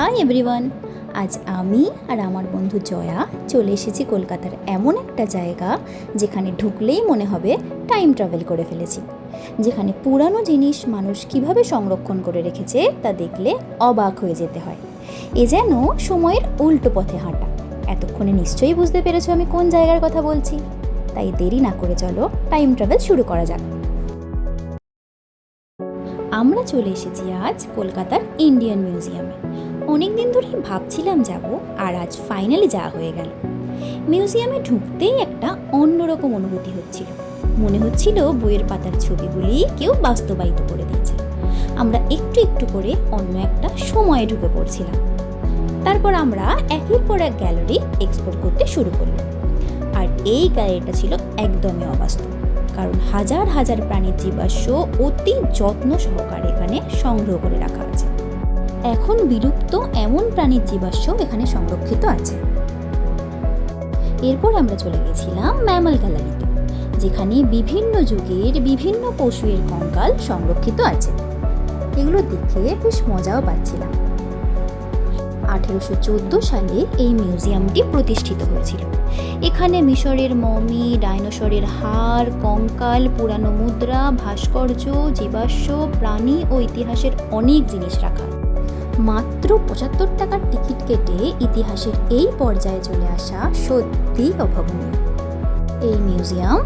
Hi everyone, আজ আমি আর আমার বন্ধু জয়া চলে এসেছি কলকাতার এমন একটা জায়গা যেখানে ঢুকলেই মনে হবে টাইম ট্রাভেল করে ফেলেছি। যেখানে পুরানো জিনিস মানুষ কিভাবে সংরক্ষণ করে রেখেছে তা দেখলে অবাক হয়ে যেতে হয়। এ যেন সময়ের উল্টো পথে হাঁটা। এতক্ষণে নিশ্চয়ই বুঝতে পেরেছো আমি কোন জায়গার কথা বলছি। তাই দেরি না করে চলো টাইম ট্রাভেল শুরু করা যাক। আমরা চলে এসেছি আজ কলকাতার ইন্ডিয়ান মিউজিয়ামে। অনেক দিন ধরেই ভাবছিলাম যাব, আর আজ ফাইনালি যাওয়া হয়ে গেল। মিউজিয়ামে ঢুকতেই একটা অন্যরকম অনুভূতি হচ্ছিল। মনে হচ্ছিল বইয়ের পাতার ছবিগুলি কেউ বাস্তবায়িত করে দিয়েছে। আমরা একটু একটু করে অন্য একটা সময়ে ঢুকে পড়ছিলাম। তারপর আমরা একের পর এক গ্যালারি এক্সপ্লোর করতে শুরু করলাম। আর এই গ্যালারিটা ছিল একদমই অবাস্তব, কারণ হাজার হাজার প্রাণীর জীবাশ্ম অতি যত্ন সহকারে এখানে সংগ্রহ করে রাখা আছে। এখন বিলুপ্ত এমন প্রাণীর জীবাশ্ম এখানে সংরক্ষিত আছে। এরপর আমরা চলে গেছিলাম ম্যামাল গ্যালারিতে, যেখানে বিভিন্ন যুগের বিভিন্ন পশুর কঙ্কাল সংরক্ষিত আছে। এগুলো দেখে বেশ মজাও পাচ্ছিলাম। 1814 সালে এই মিউজিয়ামটি প্রতিষ্ঠিত হয়েছিল। এখানে মিশরের মমি, ডাইনোসরের হাড়, কঙ্কাল, পুরানো মুদ্রা, ভাস্কর্য, জীবাশ্ম, প্রাণী ও ইতিহাসের অনেক জিনিস রাখা। মাত্র 75 টাকার টিকিট কেটে ইতিহাসের এই পর্যায়ে চলে আসা সত্যিই অভাবনীয়। এই মিউজিয়াম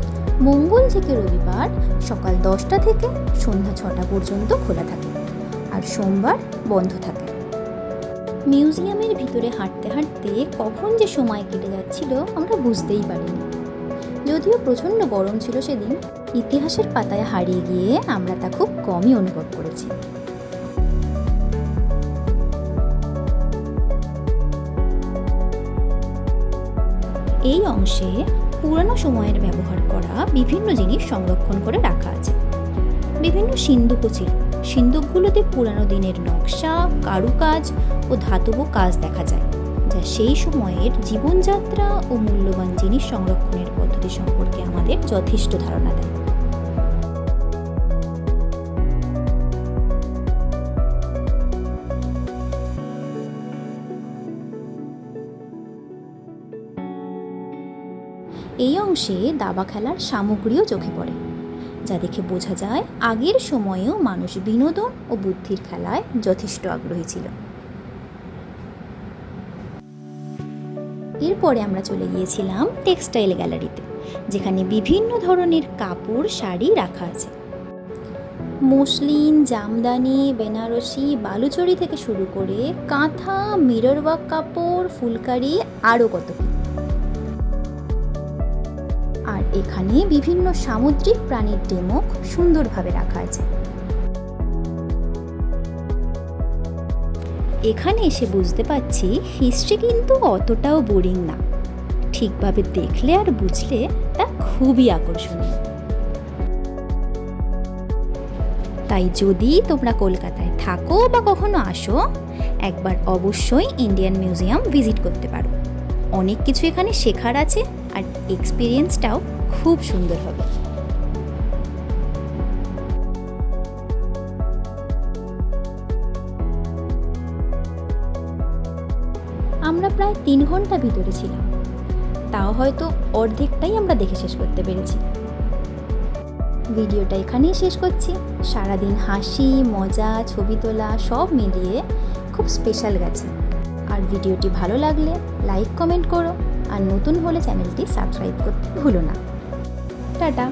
মঙ্গল থেকে রবিবার সকাল 10টা থেকে সন্ধ্যা 6টা পর্যন্ত খোলা থাকে, আর সোমবার বন্ধ থাকে। মিউজিয়ামের ভিতরে হাঁটতে হাঁটতে কখন যে সময় কেটে যাচ্ছিল আমরা বুঝতেই পারিনি। যদিও প্রচণ্ড গরম ছিল সেদিন, ইতিহাসের পাতায় হারিয়ে গিয়ে আমরা তা খুব কমই অনুভব করেছি। এই অংশে পুরানো সময়ের ব্যবহার করা বিভিন্ন জিনিস সংরক্ষণ করে রাখা আছে। বিভিন্ন সিন্দুকও ছিল। সিন্দুকগুলোতে পুরানো দিনের নকশা, কারুকাজ ও ধাতব কাজ দেখা যায়, যা সেই সময়ের জীবনযাত্রা ও মূল্যবান জিনিস সংরক্ষণের পদ্ধতি সম্পর্কে আমাদের যথেষ্ট ধারণা দেয়। এই অংশে দাবা খেলার সামগ্রীও চোখে পড়ে, যা দেখে বোঝা যায় আগের সময়েও মানুষ বিনোদন ও বুদ্ধির খেলায় যথেষ্ট আগ্রহী ছিল। এরপরে আমরা চলে গিয়েছিলাম টেক্সটাইল গ্যালারিতে, যেখানে বিভিন্ন ধরনের কাপড়, শাড়ি রাখা আছে। মসলিন, জামদানি, বেনারসি, বালুচরি থেকে শুরু করে কাঁথা, মিরর ওয়ার্ক কাপড়, ফুলকারি, আরও কত কি। আর এখানে বিভিন্ন সামুদ্রিক প্রাণীর ডেমো খুব সুন্দরভাবে রাখা আছে। এখানে এসে বুঝতে পারছি হিস্ট্রি কিন্তু অতটাও বোরিং না। ঠিকভাবে দেখলে আর বুঝলে তা খুবই আকর্ষণীয়। তাই যদি তোমরা কলকাতায় থাকো বা কখনো আসো, একবার অবশ্যই ইন্ডিয়ান মিউজিয়াম ভিজিট করতে পারো। অনেক কিছু এখানে শেখার আছে, আর এক্সপিরিয়েন্সটাও খুব সুন্দর হবে। আমরা প্রায় 3 ঘন্টা ভিতরে ছিলাম, তাও হয়তো অর্ধেকটাই আমরা দেখে শেষ করতে পেরেছি। ভিডিওটা এখানেই শেষ করছি। সারাদিন হাসি, মজা, ছবি তোলা সব মিলিয়ে খুব স্পেশাল গেছে। আর ভিডিওটি ভালো লাগলে লাইক, কমেন্ট করো, আর নতুন হলে চ্যানেলটি সাবস্ক্রাইব করতে ভুলো না। টাটা।